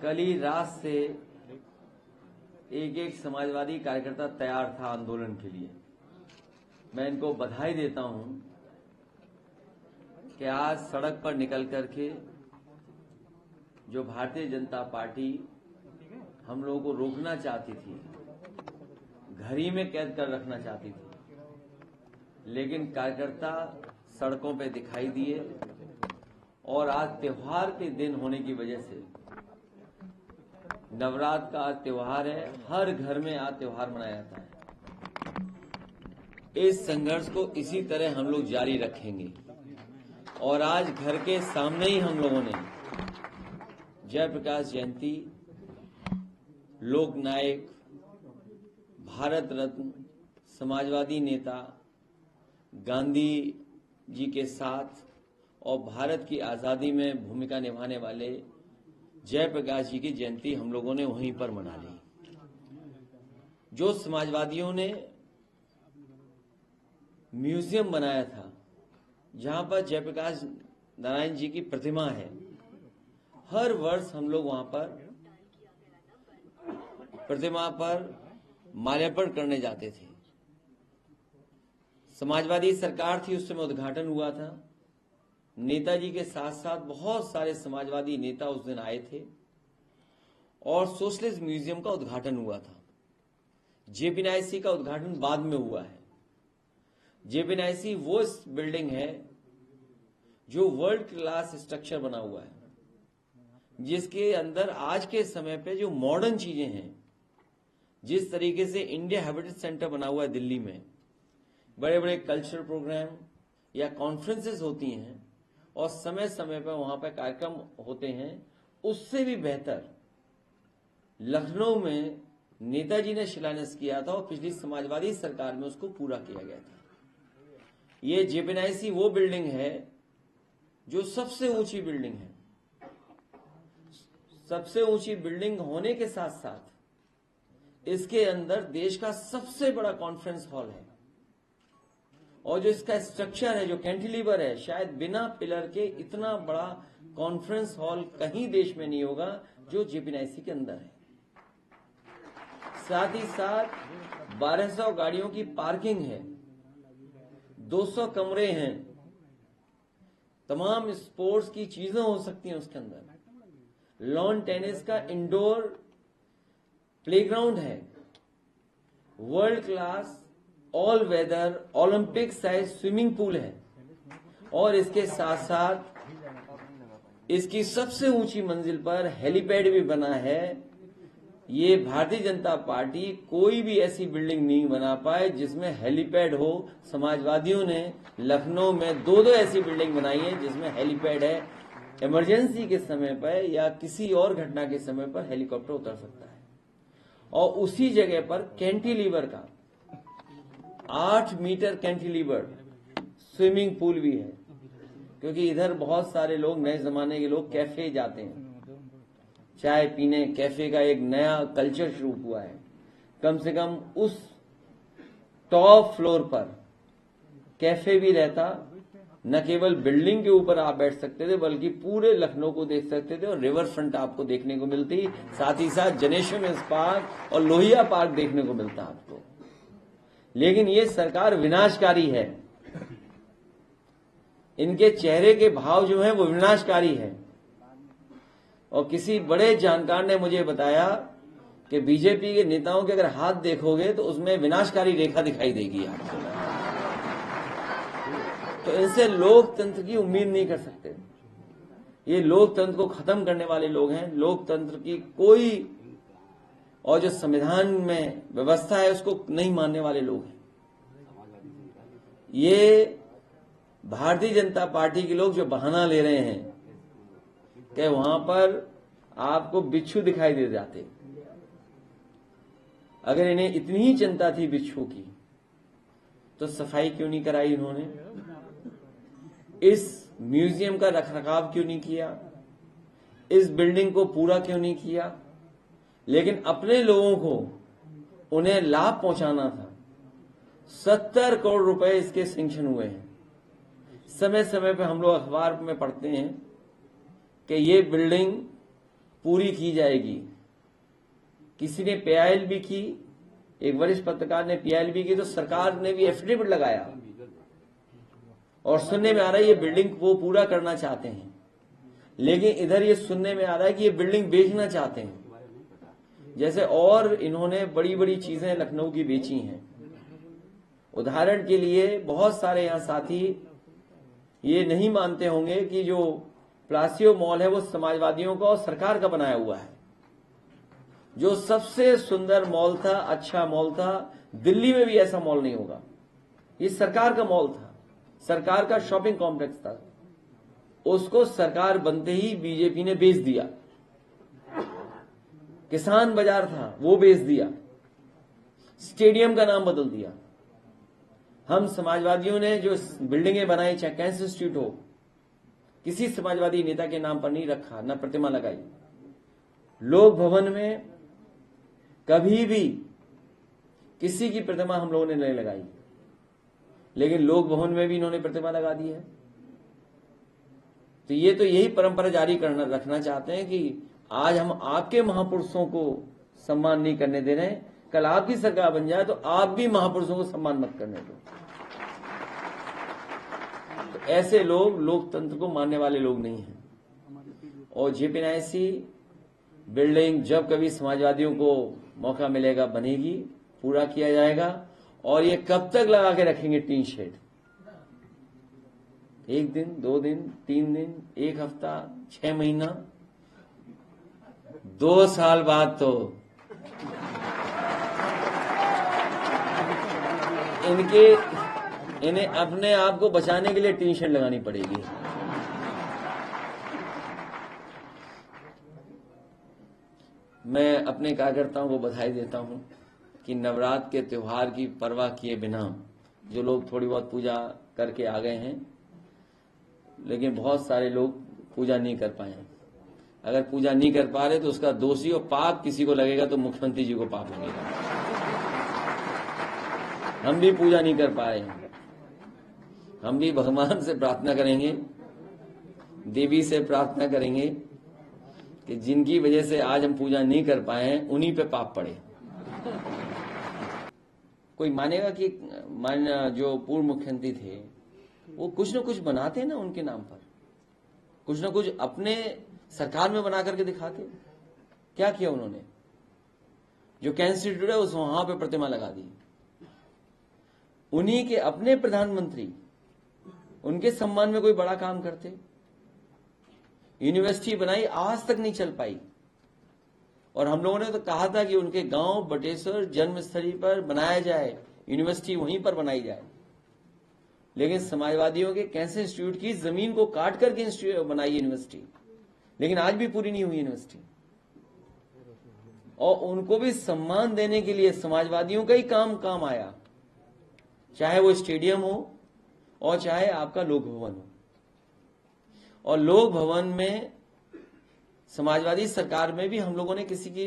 कल ही रात से एक समाजवादी कार्यकर्ता तैयार था आंदोलन के लिए। मैं इनको बधाई देता हूं कि आज सड़क पर निकल करके जो भारतीय जनता पार्टी हम लोगों को रोकना चाहती थी, घर ही में कैद कर रखना चाहती थी, लेकिन कार्यकर्ता सड़कों पे दिखाई दिए और आज त्योहार के दिन होने की वजह से, नवरात्र का आज त्योहार है, हर घर में आज त्योहार मनाया जाता है। इस संघर्ष को इसी तरह हम लोग जारी रखेंगे और आज घर के सामने ही हम लोगों ने जयप्रकाश जयंती, लोक नायक, भारत रत्न, समाजवादी नेता गांधी जी के साथ और भारत की आजादी में भूमिका निभाने वाले जयप्रकाश जी की जयंती हम लोगों ने वहीं पर मना ली। जो समाजवादियों ने म्यूजियम बनाया था जहां पर जयप्रकाश नारायण जी की प्रतिमा है, हर वर्ष हम लोग वहां पर प्रतिमा पर माल्यार्पण करने जाते थे। समाजवादी सरकार थी, उस समय उद्घाटन हुआ था। नेताजी के साथ साथ बहुत सारे समाजवादी नेता उस दिन आए थे और सोशलिस्ट म्यूजियम का उद्घाटन हुआ था। जेपीएनआईसी का उद्घाटन बाद में हुआ है। जेपीएनआईसी वो बिल्डिंग है जो वर्ल्ड क्लास स्ट्रक्चर बना हुआ है, जिसके अंदर आज के समय पे जो मॉडर्न चीजें हैं, जिस तरीके से इंडिया हैबिटेट सेंटर बना हुआ है दिल्ली में, बड़े बड़े कल्चरल प्रोग्राम या कॉन्फ्रेंसेस होती हैं और समय समय पर वहां पर कार्यक्रम होते हैं, उससे भी बेहतर लखनऊ में नेताजी ने शिलान्यास किया था और पिछली समाजवादी सरकार में उसको पूरा किया गया था। ये जेपीएनआईसी वो बिल्डिंग है जो सबसे ऊंची बिल्डिंग है। सबसे ऊंची बिल्डिंग होने के साथ साथ इसके अंदर देश का सबसे बड़ा कॉन्फ्रेंस हॉल है और जो इसका स्ट्रक्चर है, जो कैंटिलीवर है, शायद बिना पिलर के इतना बड़ा कॉन्फ्रेंस हॉल कहीं देश में नहीं होगा जो जेपीएनआईसी के अंदर है। साथ ही साथ 1200 गाड़ियों की पार्किंग है, 200 कमरे हैं, तमाम स्पोर्ट्स की चीजें हो सकती हैं उसके अंदर, लॉन टेनिस का इंडोर प्लेग्राउंड है, world class all weather Olympic size swimming pool है और इसके साथ साथ इसकी सबसे ऊंची मंजिल पर हेलीपैड भी बना है। ये भारतीय जनता पार्टी कोई भी ऐसी बिल्डिंग नहीं बना पाए जिसमें हेलीपैड हो। समाजवादियों ने लखनऊ में दो ऐसी बिल्डिंग बनाई है जिसमें हेलीपैड है। इमरजेंसी के समय पर या किसी और घटना के समय पर हेलीकॉप्टर उतर सकता है और उसी जगह पर कैंटिलीवर का 8 मीटर कैंटिलीवर स्विमिंग पूल भी है, क्योंकि इधर बहुत सारे लोग, नए जमाने के लोग कैफे जाते हैं, चाय पीने। कैफे का एक नया कल्चर शुरू हुआ है। कम से कम उस टॉप फ्लोर पर कैफे भी रहता, न केवल बिल्डिंग के ऊपर आप बैठ सकते थे बल्कि पूरे लखनऊ को देख सकते थे और रिवर फ्रंट आपको देखने को मिलती। साथ ही साथ जनेश्वर मिल्स पार्क और लोहिया पार्क देखने को मिलता आपको। लेकिन ये सरकार विनाशकारी है। इनके चेहरे के भाव जो हैं वो विनाशकारी है। और किसी बड़े जानकार ने मुझे बताया कि बीजेपी के नेताओं के अगर हाथ देखोगे तो उसमें विनाशकारी रेखा दिखाई देगी आपको। तो इनसे लोकतंत्र की उम्मीद नहीं कर सकते। ये लोकतंत्र को खत्म करने वाले लोग हैं। लोकतंत्र की कोई और जो संविधान में व्यवस्था है उसको नहीं मानने वाले लोग हैं। ये भारतीय जनता पार्टी के लोग जो बहाना ले रहे हैं कि वहां पर आपको बिच्छू दिखाई दे जाते। अगर इन्हें इतनी ही चिंता थी बिच्छू की तो सफाई क्यों नहीं कराई इन्होंने? इस म्यूजियम का रखरखाव क्यों नहीं किया? इस बिल्डिंग को पूरा क्यों नहीं किया? लेकिन अपने लोगों को उन्हें लाभ पहुंचाना था। 70 करोड़ रुपए इसके सैंक्शन हुए हैं। समय समय पे हम लोग अखबार में पढ़ते हैं कि ये बिल्डिंग पूरी की जाएगी। किसी ने पीआईएल भी की, एक वरिष्ठ पत्रकार ने पीआईएल भी की, तो सरकार ने भी एफिडेविट लगाया और सुनने में आ रहा है ये बिल्डिंग वो पूरा करना चाहते हैं। लेकिन इधर ये सुनने में आ रहा है कि ये बिल्डिंग बेचना चाहते हैं। जैसे और इन्होंने बड़ी बड़ी चीजें लखनऊ की बेची हैं। उदाहरण के लिए बहुत सारे यहां साथी ये नहीं मानते होंगे कि जो प्लासियो मॉल है वो समाजवादियों का और सरकार का बनाया हुआ है। जो सबसे सुंदर मॉल था, अच्छा मॉल था, दिल्ली में भी ऐसा मॉल नहीं होगा। ये सरकार का मॉल था, सरकार का शॉपिंग कॉम्प्लेक्स था। उसको सरकार बनते ही बीजेपी ने बेच दिया। किसान बाजार था वो बेच दिया, स्टेडियम का नाम बदल दिया। हम समाजवादियों ने जो बिल्डिंगें बनाई, चाहे कैंसर इंस्टीट्यूट हो, किसी समाजवादी नेता के नाम पर नहीं रखा, न प्रतिमा लगाई। लोक भवन में कभी भी किसी की प्रतिमा हम लोगों ने नहीं लगाई, लेकिन लोक भवन में भी इन्होंने प्रतिमा लगा दी है। तो यही परंपरा जारी करना रखना चाहते हैं कि आज हम आपके महापुरुषों को सम्मान नहीं करने दे रहे हैं, कल आपकी सरकार बन जाए तो आप भी महापुरुषों को सम्मान मत करने दो। तो ऐसे लोग लोकतंत्र को मानने वाले लोग नहीं हैं। और जेपीएनआईसी बिल्डिंग जब कभी समाजवादियों को मौका मिलेगा बनेगी, पूरा किया जाएगा। और ये कब तक लगा के रखेंगे टीन शेड? 1 दिन, 2 दिन, 3 दिन, 1 हफ्ता, 6 महीना, 2 साल बाद तो इन्हें अपने आप को बचाने के लिए टीन शेड लगानी पड़ेगी। मैं अपने कार्यकर्ताओं को बधाई देता हूं कि नवरात्र के त्योहार की परवाह किए बिना जो लोग थोड़ी बहुत पूजा करके आ गए हैं, लेकिन बहुत सारे लोग पूजा नहीं कर पाए हैं। अगर पूजा नहीं कर पा रहे तो उसका दोषी और पाप किसी को लगेगा तो मुख्यमंत्री जी को पाप लगेगा। हम भी पूजा नहीं कर पाए हैं। हम भी भगवान से प्रार्थना करेंगे, देवी से प्रार्थना करेंगे कि जिनकी वजह से आज हम पूजा नहीं कर पाए हैं उन्हीं पे पाप पड़े। कोई मानेगा कि जो पूर्व मुख्यमंत्री थे वो कुछ न कुछ बनाते ना उनके नाम पर, कुछ न कुछ अपने सरकार में बना करके दिखाते। क्या किया उन्होंने? जो कैंसर इंस्टीट्यूट है उस वहां पे प्रतिमा लगा दी। उन्हीं के अपने प्रधानमंत्री उनके सम्मान में कोई बड़ा काम करते। यूनिवर्सिटी बनाई, आज तक नहीं चल पाई। और हम लोगों ने तो कहा था कि उनके गांव बटेश्वर जन्मस्थली पर बनाया जाए, यूनिवर्सिटी वहीं पर बनाई जाए। लेकिन समाजवादियों के कैंसर इंस्टीट्यूट की जमीन को काट करके बनाई यूनिवर्सिटी, लेकिन आज भी पूरी नहीं हुई यूनिवर्सिटी। और उनको भी सम्मान देने के लिए समाजवादियों का ही काम आया, चाहे वो स्टेडियम हो और चाहे आपका लोक भवन हो। और लोक भवन में समाजवादी सरकार में भी हम लोगों ने किसी की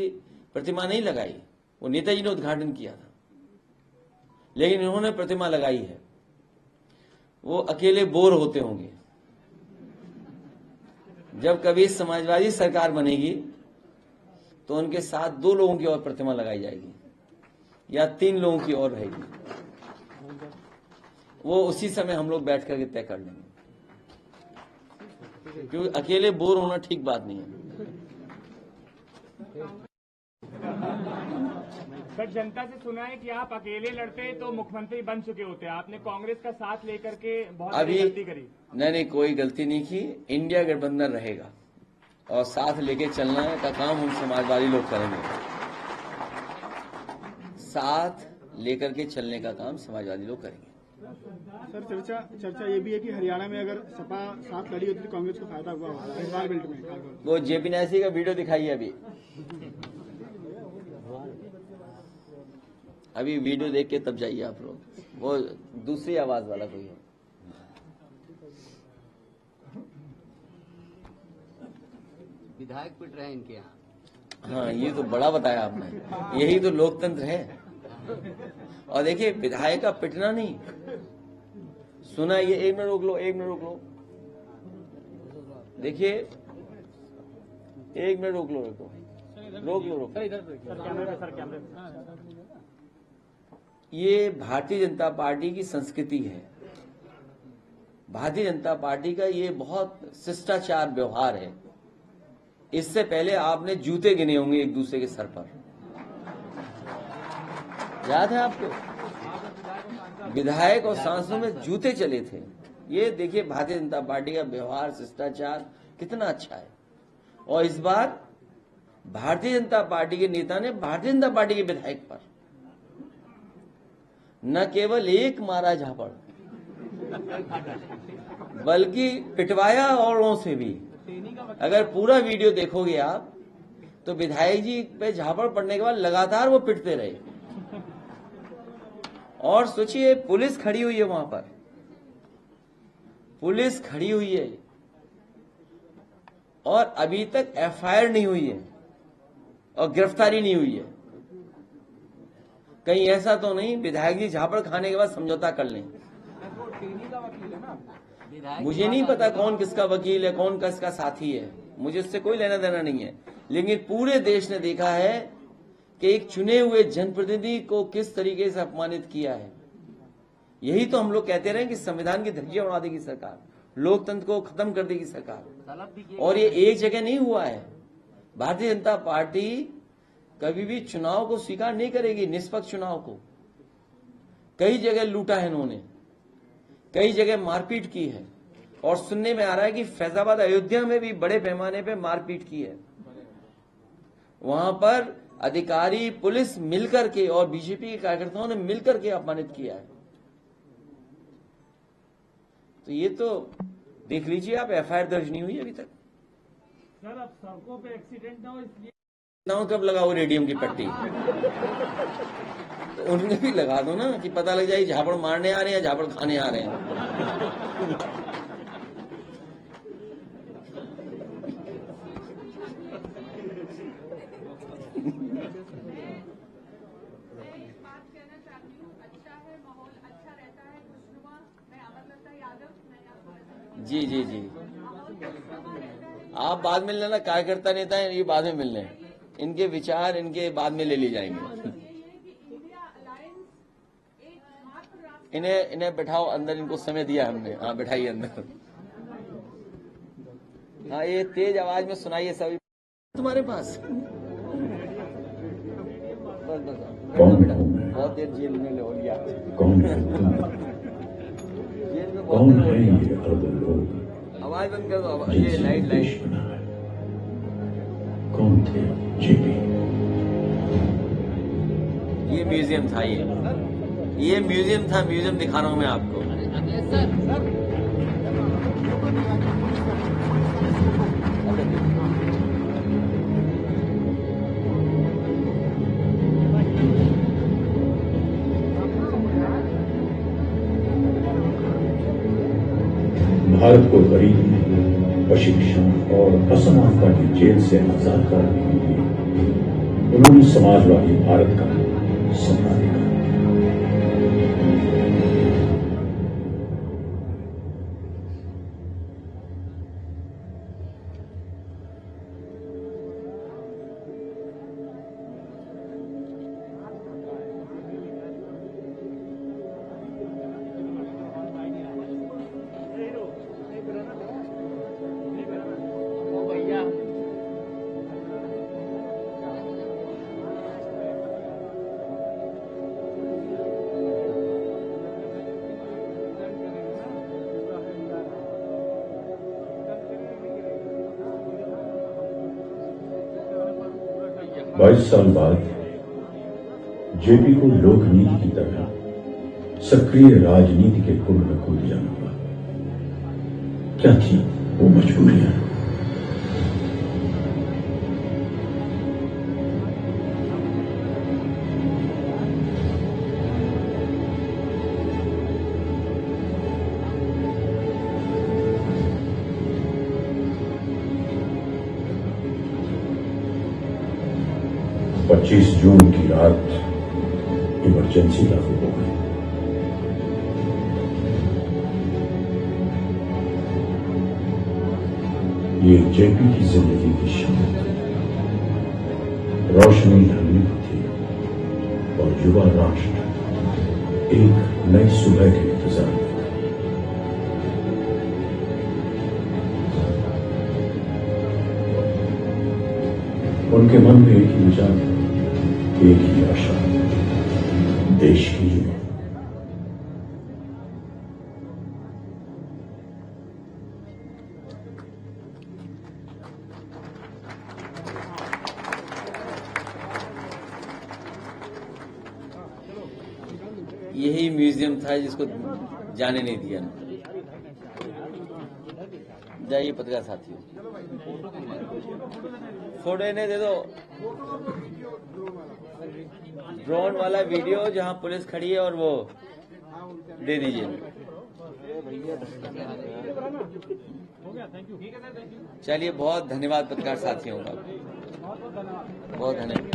प्रतिमा नहीं लगाई, वो नेताजी ने उद्घाटन किया था, लेकिन इन्होंने प्रतिमा लगाई है। वो अकेले बोर होते होंगे। जब कभी समाजवादी सरकार बनेगी तो उनके साथ 2 लोगों की और प्रतिमा लगाई जाएगी या 3 लोगों की और रहेगी। वो उसी समय हम लोग बैठ करके तय कर लेंगे, क्योंकि अकेले बोर होना ठीक बात नहीं है। सर, जनता से सुना है कि आप अकेले लड़ते तो मुख्यमंत्री बन चुके होते। आपने कांग्रेस का साथ लेकर के बहुत बड़ी गलती करी। नहीं, कोई गलती नहीं की। इंडिया गठबंधन रहेगा और साथ लेके चलना का काम हम समाजवादी लोग करेंगे। साथ लेकर के चलने का काम समाजवादी लोग करेंगे। सर, चर्चा ये भी है कि हरियाणा में अगर सपा साथ लड़ी होती तो कांग्रेस को फायदा हुआ होगा इस बार बेल्ट में। वो जेपीएनआईसी का वीडियो दिखाइए। अभी वीडियो देख के तब जाइए आप लोग। वो दूसरी आवाज वाला कोई है। विधायक पिट रहे हैं इनके यहाँ। हाँ, ये तो बड़ा बताया आपने। यही तो लोकतंत्र है। और देखिए, विधायक का पिटना नहीं सुना। ये 1 मिनट रोक लो, 1 मिनट रोक लो। देखिए, एक मिनट रोक लो रोक लो। ये भारतीय जनता पार्टी की संस्कृति है। भारतीय जनता पार्टी का ये बहुत शिष्टाचार व्यवहार है। इससे पहले आपने जूते गिने होंगे एक दूसरे के सर पर, याद है आपको? विधायक और सांसदों में जूते चले थे। ये देखिए भारतीय जनता पार्टी का व्यवहार, शिष्टाचार कितना अच्छा है। और इस बार भारतीय जनता पार्टी के नेता ने भारतीय जनता पार्टी के विधायक पर न केवल एक मारा झापड़, बल्कि पिटवाया औरों से भी। अगर पूरा वीडियो देखोगे आप तो विधायक जी पे झापड़ पड़ने के बाद लगातार वो पिटते रहे। और सोचिए पुलिस खड़ी हुई है वहां पर, पुलिस खड़ी हुई है और अभी तक एफआईआर नहीं हुई है और गिरफ्तारी नहीं हुई है। कहीं ऐसा तो नहीं विधायक जी झापड़ खाने के बाद समझौता कर लें। मुझे नहीं पता कौन किसका वकील है, कौन किसका साथी है, मुझे उससे कोई लेना देना नहीं है। लेकिन पूरे देश ने देखा है कि एक चुने हुए जनप्रतिनिधि को किस तरीके से अपमानित किया है। यही तो हम लोग कहते रहे कि संविधान की धज्जियां उड़ा देगी सरकार, लोकतंत्र को खत्म कर देगी सरकार। और ये एक जगह नहीं हुआ है। भारतीय जनता पार्टी कभी भी चुनाव को स्वीकार नहीं करेगी, निष्पक्ष चुनाव को। कई जगह लूटा है इन्होंने, कई जगह मारपीट की है। और सुनने में आ रहा है कि फैजाबाद अयोध्या में भी बड़े पैमाने पे मारपीट की है। वहां पर अधिकारी पुलिस मिलकर के और बीजेपी के कार्यकर्ताओं ने मिलकर के अपमानित किया है। तो ये तो देख लीजिए आप, एफआईआर दर्ज नहीं हुई अभी तक। सर अब सड़कों पे एक्सीडेंट ना हो इसलिए कब लगाओ रेडियम की पट्टी, तो उन्हें भी लगा दो ना कि पता लग जाए झापड़ मारने आ रहे हैं, झापड़ खाने आ रहे हैं। जी जी जी, आप बाद में लेना, कार्यकर्ता नेता है ये बाद में मिल रहे हैं, इनके विचार इनके बाद में ले लिए जाएंगे। इन्हें बैठाओ अंदर, इनको समय दिया हमने। हाँ बैठाइए अंदर। हाँ ये तेज आवाज में सुनाइए सभी तुम्हारे पास। बस बस बेटा, बहुत देर जेल में ले लिया। कौन है ये अरबन लोग? आवाज बंद कर दो, ये लाइट। कौन थे जेपी? ये म्यूजियम था, ये म्यूजियम था। म्यूजियम दिखा रहा हूं मैं आपको। भारत को गरीबी, प्रशिक्षण और असमानता की जेल से आजाद कराने के लिए उन्होंने समाजवादी भारत का सपना देखा। बाईस साल बाद जेपी को लोकनीति की तरह सक्रिय राजनीति के कुंड में कूद जाना हुआ। क्या थी वो मजबूरियां? पच्चीस जून की रात इमरजेंसी लागू हो गई। ये जेपी की जिंदगी की शान थी। रोशनी ढलने को थी और युवा राष्ट्र एक नई सुबह के इंतजार में था। उनके मन में एक ही विचार, एक ही आशा, देश की युवा। यही म्यूजियम था जिसको जाने नहीं दिया। जाइए पत्रकार साथियों, फोटो इन्हें दे दो। ड्रोन वाला वीडियो जहां पुलिस खड़ी है और वो दे दीजिए। चलिए, बहुत धन्यवाद पत्रकार साथियों का, बहुत धन्यवाद।